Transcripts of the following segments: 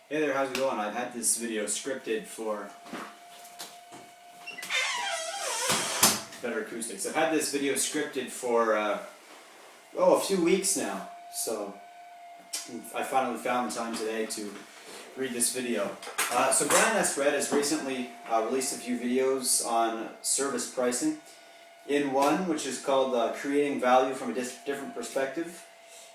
Hey there, how's it going? I've had this video scripted for better acoustics. I've had this video scripted for a few weeks now, so I finally found the time today to read this video. So Brian S. Red has recently released a few videos on service pricing. In one, which is called Creating Value from a Different Perspective,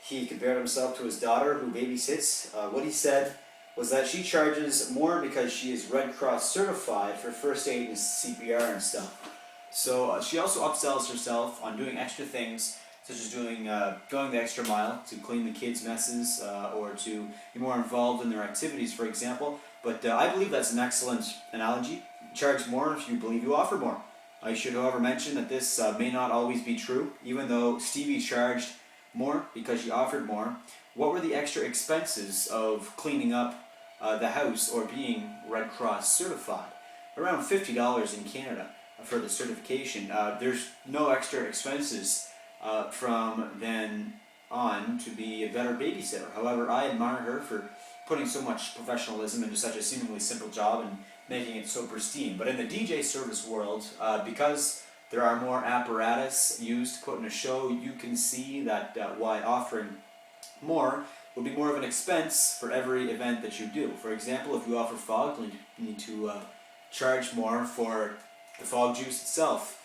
he compared himself to his daughter who babysits. What he said was that she charges more because she is Red Cross certified for first aid and CPR and stuff. So she also upsells herself on doing extra things, such as going the extra mile to clean the kids' messes or to be more involved in their activities, for example. But I believe that's an excellent analogy. Charge more if you believe you offer more. I should, however, mention that this may not always be true. Even though Stevie charged more because she offered more, what were the extra expenses of cleaning up the house or being Red Cross certified? Around $50 in Canada for the certification. There's no extra expenses from then on to be a better babysitter. However, I admire her for putting so much professionalism into such a seemingly simple job and making it so pristine. But in the DJ service world, because there are more apparatus used to put in a show, you can see that why offering more will be more of an expense for every event that you do. For example, if you offer fog, you need to charge more for the fog juice itself.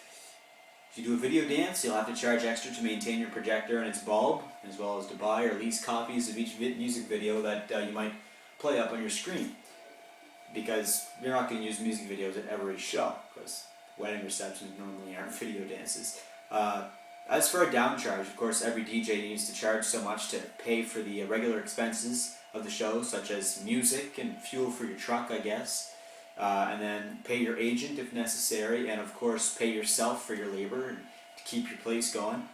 If you do a video dance, you'll have to charge extra to maintain your projector and its bulb, as well as to buy or lease copies of each music video that you might play up on your screen. Because you're not going to use music videos at every show, because wedding receptions normally aren't video dances. As for a downcharge, of course, every DJ needs to charge so much to pay for the regular expenses of the show, such as music and fuel for your truck, I guess. And then pay your agent if necessary, and of course pay yourself for your labor and to keep your place going.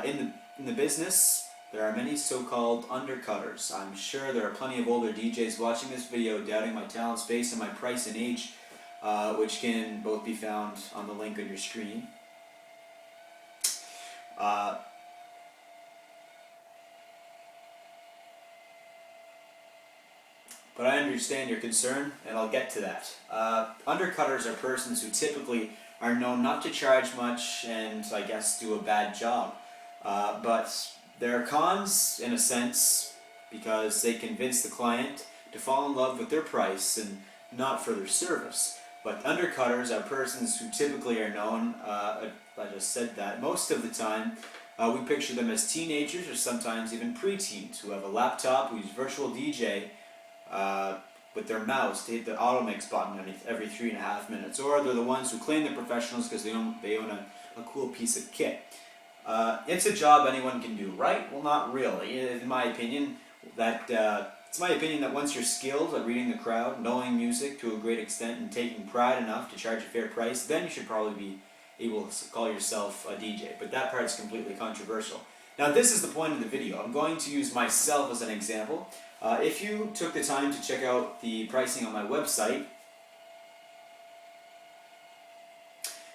In the business, there are many so-called undercutters. I'm sure there are plenty of older DJs watching this video doubting my talents based on my price and age, which can both be found on the link on your screen. But I understand your concern, and I'll get to that. Undercutters are persons who typically are known not to charge much and, I guess, do a bad job. But there are cons, in a sense, because they convince the client to fall in love with their price and not for their service. But undercutters are persons who typically are known, I just said that, most of the time, we picture them as teenagers or sometimes even preteens who have a laptop, who use virtual DJ, with their mouse to hit the auto mix button every 3.5 minutes, or they're the ones who claim they're professionals because they own a cool piece of kit. It's a job anyone can do, right? Well, not really. In my opinion, it's my opinion that once you're skilled at reading the crowd, knowing music to a great extent, and taking pride enough to charge a fair price, then you should probably be able to call yourself a DJ. But that part is completely controversial. Now, this is the point of the video. I'm going to use myself as an example. If you took the time to check out the pricing on my website,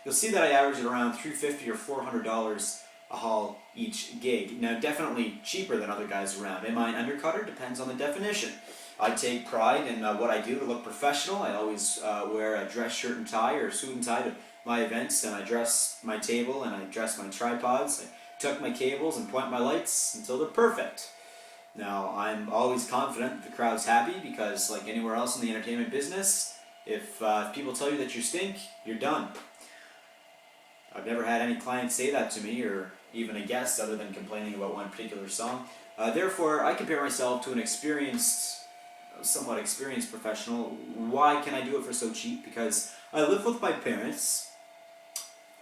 you'll see that I average at around $350 or $400 a haul each gig. Now, definitely cheaper than other guys around. Am I an undercutter? Depends on the definition. I take pride in what I do to look professional. I always wear a dress shirt and tie or suit and tie to my events, and I dress my table and I dress my tripods. I tuck my cables and point my lights until they're perfect. Now, I'm always confident that the crowd's happy because, like anywhere else in the entertainment business, if people tell you that you stink, you're done. I've never had any client say that to me, or even a guest, other than complaining about one particular song. Therefore, I compare myself to an somewhat experienced professional. Why can I do it for so cheap? Because I live with my parents,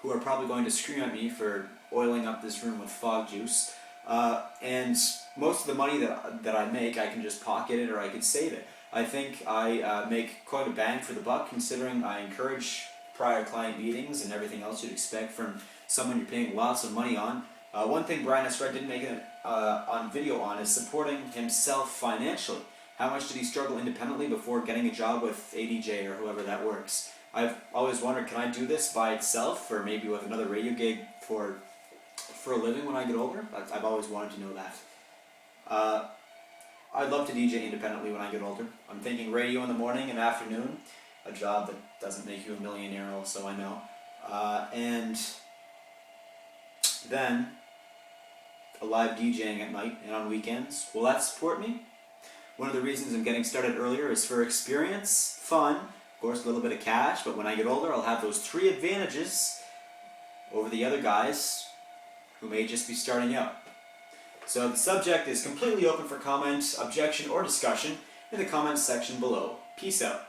who are probably going to scream at me for oiling up this room with fog juice. And most of the money that I make, I can just pocket it or I can save it. I think I make quite a bang for the buck, considering I encourage prior client meetings and everything else you'd expect from someone you're paying lots of money on. One thing Brian S. Red didn't make it on video on is supporting himself financially. How much did he struggle independently before getting a job with ADJ or whoever that works? I've always wondered, can I do this by itself, or maybe with another radio gig for a living when I get older? I've always wanted to know that. I'd love to DJ independently when I get older. I'm thinking radio in the morning and afternoon, a job that doesn't make you a millionaire, also I know. And then a live DJing at night and on weekends. Will that support me? One of the reasons I'm getting started earlier is for experience, fun, of course a little bit of cash, but when I get older I'll have those 3 advantages over the other guys who may just be starting out. So the subject is completely open for comment, objection, or discussion in the comments section below. Peace out.